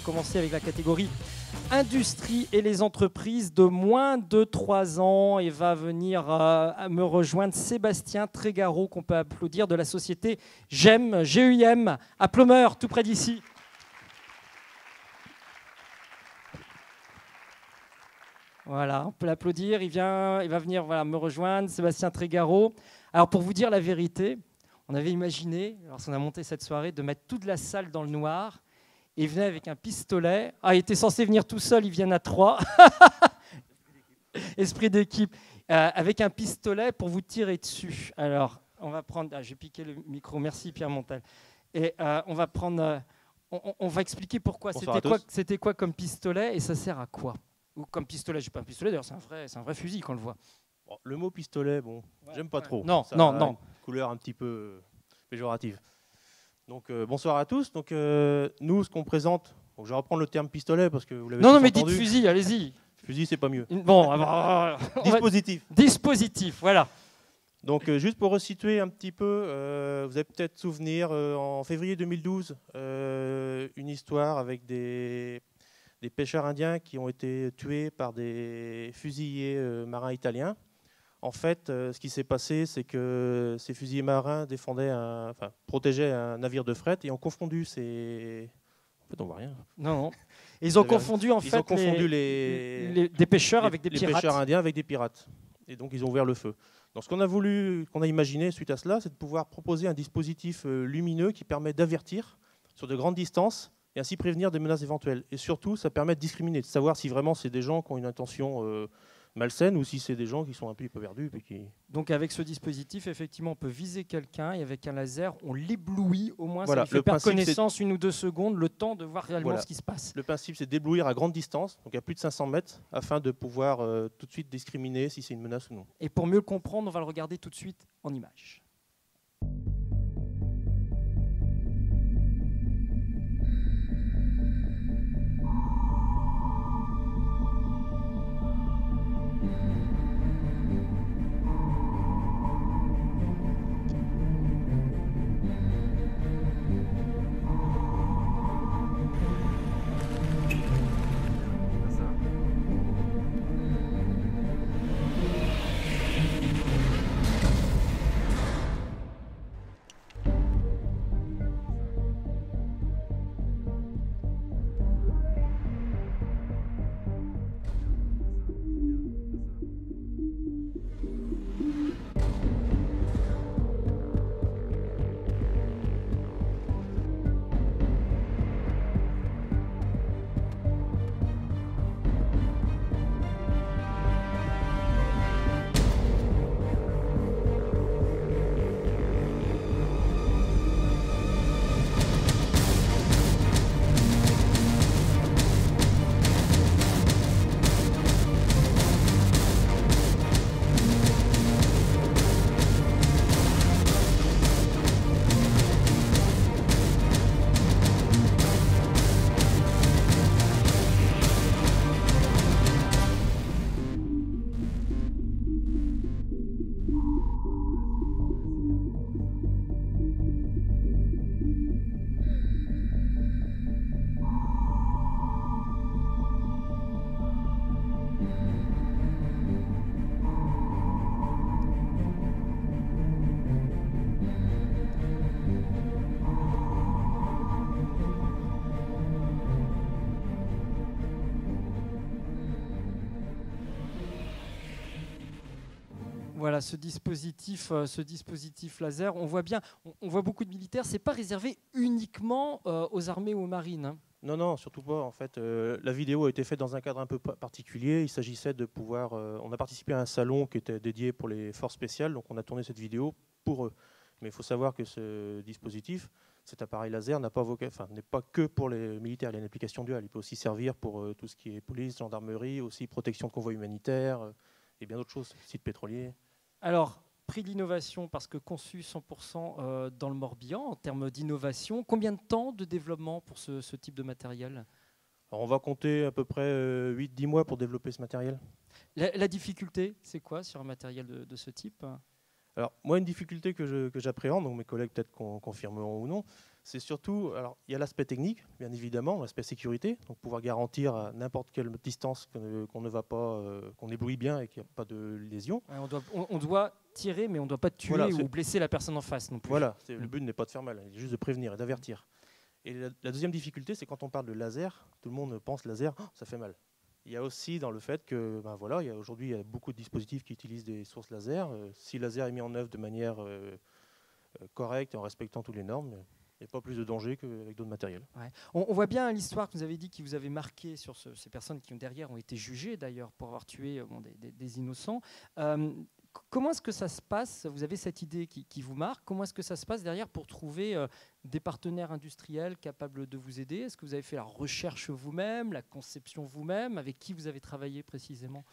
commencer avec la catégorie industrie et les entreprises de moins de 3 ans. Et va venir me rejoindre Sébastien Trégaro, qu'on peut applaudir, de la société GEM, G-U-I-M, à Plomeur, tout près d'ici. Voilà, on peut l'applaudir. Il va venir me rejoindre, Sébastien Trégaro. Alors, pour vous dire la vérité, on avait imaginé, lorsqu'on a monté cette soirée, de mettre toute la salle dans le noir. Et il venait avec un pistolet. Ah, il était censé venir tout seul, il vient à 3. Esprit d'équipe. Avec un pistolet pour vous tirer dessus. Alors, on va prendre... Ah, j'ai piqué le micro. Merci, Pierre Montel. Et on va prendre... on va expliquer pourquoi. C'était quoi comme pistolet et ça sert à quoi? Ou comme pistolet, j'ai pas un pistolet, d'ailleurs, c'est un vrai fusil qu'on le voit. Bon, le mot pistolet, bon, j'aime pas trop. Non, ça non, a non. Une couleur un petit peu péjorative. Donc, bonsoir à tous. Donc, nous, ce qu'on présente, donc, je vais reprendre le terme pistolet parce que vous l'avez Non, mais entendu. dites fusil, allez-y. Fusil, c'est pas mieux. Bon, dispositif. Dispositif, voilà. Donc, juste pour resituer un petit peu, vous avez peut-être souvenir, en février 2012, une histoire avec des pêcheurs indiens qui ont été tués par des fusiliers marins italiens. En fait, ce qui s'est passé, c'est que ces fusiliers marins protégeaient un navire de fret et ont confondu ces... En fait, on voit rien. Non. Ils ont confondu des pêcheurs avec des pirates. Les pêcheurs indiens avec des pirates. Et donc, ils ont ouvert le feu. Donc, ce qu'on a imaginé suite à cela, c'est de pouvoir proposer un dispositif lumineux qui permet d'avertir sur de grandes distances et ainsi prévenir des menaces éventuelles. Et surtout, ça permet de discriminer, de savoir si vraiment c'est des gens qui ont une intention malsaine ou si c'est des gens qui sont un peu perdus. Donc avec ce dispositif, effectivement, on peut viser quelqu'un et avec un laser, on l'éblouit, au moins voilà, ça lui fait perdre connaissance 1 ou 2 secondes, le temps de voir réellement ce qui se passe. Le principe, c'est d'éblouir à grande distance, donc à plus de 500 mètres, afin de pouvoir tout de suite discriminer si c'est une menace ou non. Et pour mieux le comprendre, on va le regarder tout de suite en images. Voilà, ce dispositif laser, on voit bien, on voit beaucoup de militaires. C'est pas réservé uniquement aux armées ou aux marines. Hein. Non, surtout pas. En fait, la vidéo a été faite dans un cadre un peu particulier. Il s'agissait de pouvoir... on a participé à un salon qui était dédié pour les forces spéciales, donc on a tourné cette vidéo pour eux. Mais il faut savoir que ce dispositif, cet appareil laser, n'est pas que pour les militaires. Il y a une application duale. Il peut aussi servir pour tout ce qui est police, gendarmerie, aussi protection de convois humanitaires et bien d'autres choses, sites pétroliers. Alors, prix de l'innovation, parce que conçu 100% dans le Morbihan, en termes d'innovation, combien de temps de développement pour ce type de matériel? Alors, on va compter à peu près 8-10 mois pour développer ce matériel. La difficulté, c'est quoi sur un matériel de ce type? Alors, moi, une difficulté que j'appréhende, donc mes collègues peut-être confirmeront ou non, C'est surtout, alors il y a l'aspect technique, bien évidemment, l'aspect sécurité, donc pouvoir garantir à n'importe quelle distance qu'on ne va pas, qu'on éblouit bien et qu'il n'y a pas de lésion. Ouais, on doit tirer, mais on ne doit pas tuer ou blesser la personne en face non plus. Voilà, le but n'est pas de faire mal, il est juste de prévenir et d'avertir. Et la deuxième difficulté, c'est quand on parle de laser, tout le monde pense laser, oh, ça fait mal. Il y a aussi dans le fait que, aujourd'hui, il y a beaucoup de dispositifs qui utilisent des sources laser. Si le laser est mis en œuvre de manière correcte et en respectant toutes les normes, il n'y a pas plus de danger qu'avec d'autres matériels. Ouais. On voit bien l'histoire que vous avez dit, qui vous avez marqué sur ces personnes qui derrière ont été jugées d'ailleurs pour avoir tué des innocents. Comment est-ce que ça se passe? Vous avez cette idée qui vous marque. Comment est-ce que ça se passe derrière pour trouver des partenaires industriels capables de vous aider? Est-ce que vous avez fait la recherche vous-même, la conception vous-même? Avec qui vous avez travaillé précisément?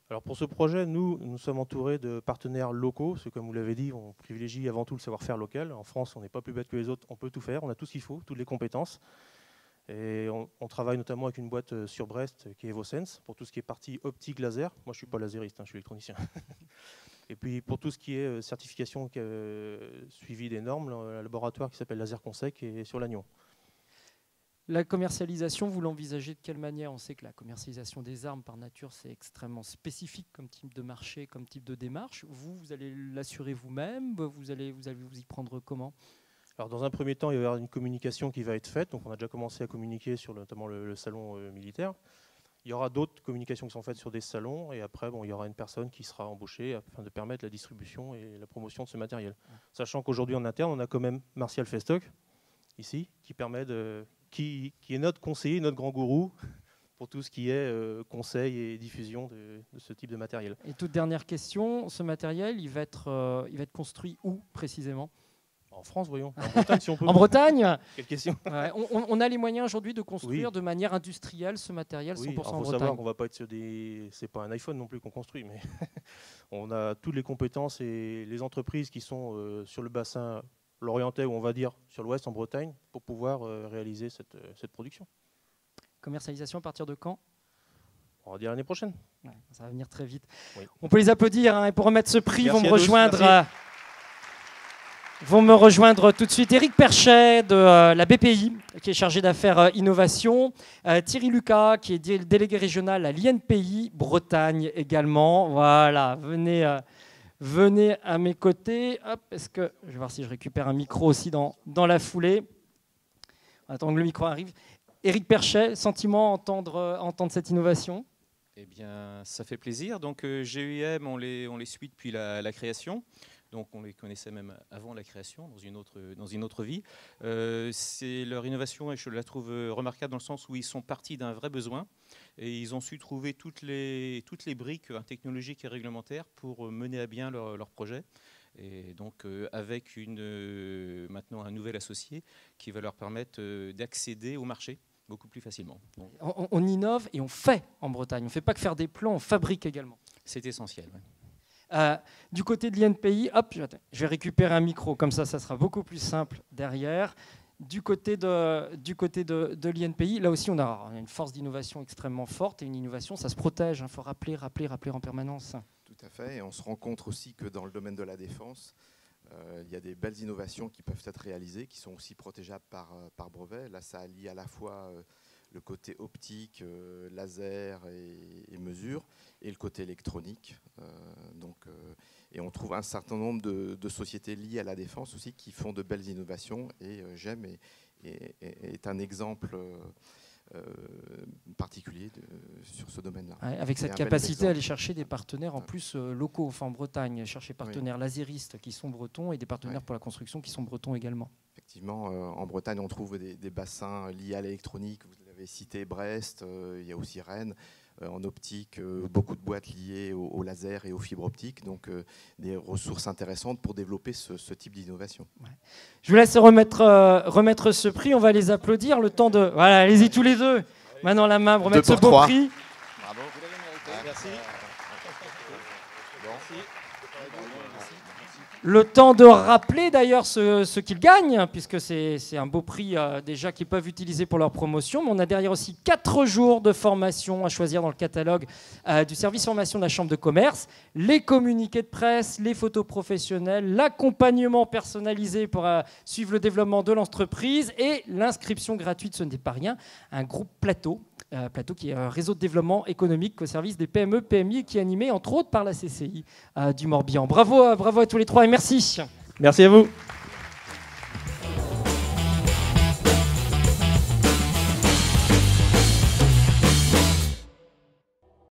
Alors pour ce projet, nous sommes entourés de partenaires locaux, parce que comme vous l'avez dit, on privilégie avant tout le savoir-faire local. En France, on n'est pas plus bête que les autres, on peut tout faire, on a tout ce qu'il faut, toutes les compétences. Et on travaille notamment avec une boîte sur Brest qui est Evosense, pour tout ce qui est partie optique laser. Moi, je ne suis pas laseriste, je suis électronicien. Et puis pour tout ce qui est certification suivi des normes, un laboratoire qui s'appelle Laser Conseil qui est sur Lannion. La commercialisation, vous l'envisagez de quelle manière? On sait que la commercialisation des armes, par nature, c'est extrêmement spécifique comme type de marché, comme type de démarche. Vous allez l'assurer vous-même? Vous allez vous y prendre comment? Alors, dans un premier temps, il va y avoir une communication qui va être faite. Donc, on a déjà commencé à communiquer sur notamment le salon militaire. Il y aura d'autres communications qui sont faites sur des salons. Et après, il y aura une personne qui sera embauchée afin de permettre la distribution et la promotion de ce matériel. Ouais. Sachant qu'aujourd'hui, en interne, on a quand même Martial Festock, ici, qui permet qui est notre conseiller, notre grand gourou pour tout ce qui est conseil et diffusion de ce type de matériel. Et toute dernière question, ce matériel, il va être construit où précisément? En France, voyons. En Bretagne, si on peut. En Bretagne? Quelle question. Ouais, on a les moyens aujourd'hui de construire de manière industrielle ce matériel 100% en Bretagne. Il faut savoir qu'on va pas être sur des... C'est pas un iPhone non plus qu'on construit, mais on a toutes les compétences et les entreprises qui sont sur le bassin l'orientais, ou on va dire sur l'ouest en Bretagne, pour pouvoir réaliser cette production. Commercialisation à partir de quand? On va dire l'année prochaine. Ouais, ça va venir très vite. Oui. On peut les applaudir, et pour remettre ce prix, merci vont me rejoindre tout de suite Éric Perchet de la BPI, qui est chargé d'affaires innovation, Thierry Lucas, qui est délégué régional à l'INPI, Bretagne également. Voilà, venez à mes côtés. Hop, je vais voir si je récupère un micro aussi dans la foulée. Attends que le micro arrive. Éric Perchet, sentiment entendre cette innovation? Eh bien, ça fait plaisir. Donc, GUIM, on les suit depuis la création. Donc, on les connaissait même avant la création, dans une autre vie. C'est leur innovation, et je la trouve remarquable dans le sens où ils sont partis d'un vrai besoin et ils ont su trouver toutes les briques technologiques et réglementaires pour mener à bien leur projet. Et donc, avec maintenant un nouvel associé qui va leur permettre d'accéder au marché beaucoup plus facilement. Donc, on innove et on fait en Bretagne. On ne fait pas que faire des plans, on fabrique également. C'est essentiel. Ouais. Du côté de l'INPI, hop, je vais récupérer un micro, comme ça sera beaucoup plus simple derrière. Du côté de l'INPI, là aussi on a une force d'innovation extrêmement forte, et une innovation, ça se protège, il faut rappeler en permanence. Tout à fait, et on se rend compte aussi que dans le domaine de la défense, il y a des belles innovations qui peuvent être réalisées, qui sont aussi protégeables par brevet. Là, ça allie à la fois le côté optique, laser et mesure, et le côté électronique. Et on trouve un certain nombre de sociétés liées à la défense aussi qui font de belles innovations, et GEM est un exemple particulier sur ce domaine-là. Ouais, avec cette capacité à aller chercher des partenaires en plus locaux, enfin en Bretagne, chercher partenaires laseristes qui sont bretons et des partenaires pour la construction qui sont bretons également. Effectivement, en Bretagne, on trouve des bassins liés à l'électronique. Vous l'avez cité, Brest, il y a aussi Rennes. En optique, beaucoup de boîtes liées au laser et aux fibres optiques, donc des ressources intéressantes pour développer ce type d'innovation. Ouais. Je vous laisse remettre ce prix, on va les applaudir, le temps de... Voilà, allez-y tous les deux, maintenant la main pour remettre ce beau prix. Bravo. Merci. Le temps de rappeler d'ailleurs ce qu'ils gagnent, puisque c'est un beau prix déjà qu'ils peuvent utiliser pour leur promotion. Mais on a derrière aussi 4 jours de formation à choisir dans le catalogue du service formation de la Chambre de commerce. Les communiqués de presse, les photos professionnelles, l'accompagnement personnalisé pour suivre le développement de l'entreprise et l'inscription gratuite, ce n'est pas rien. Un groupe Plateau. Plateau qui est un réseau de développement économique au service des PME, PMI, qui est animé entre autres par la CCI du Morbihan. Bravo à tous les trois et merci. Merci à vous.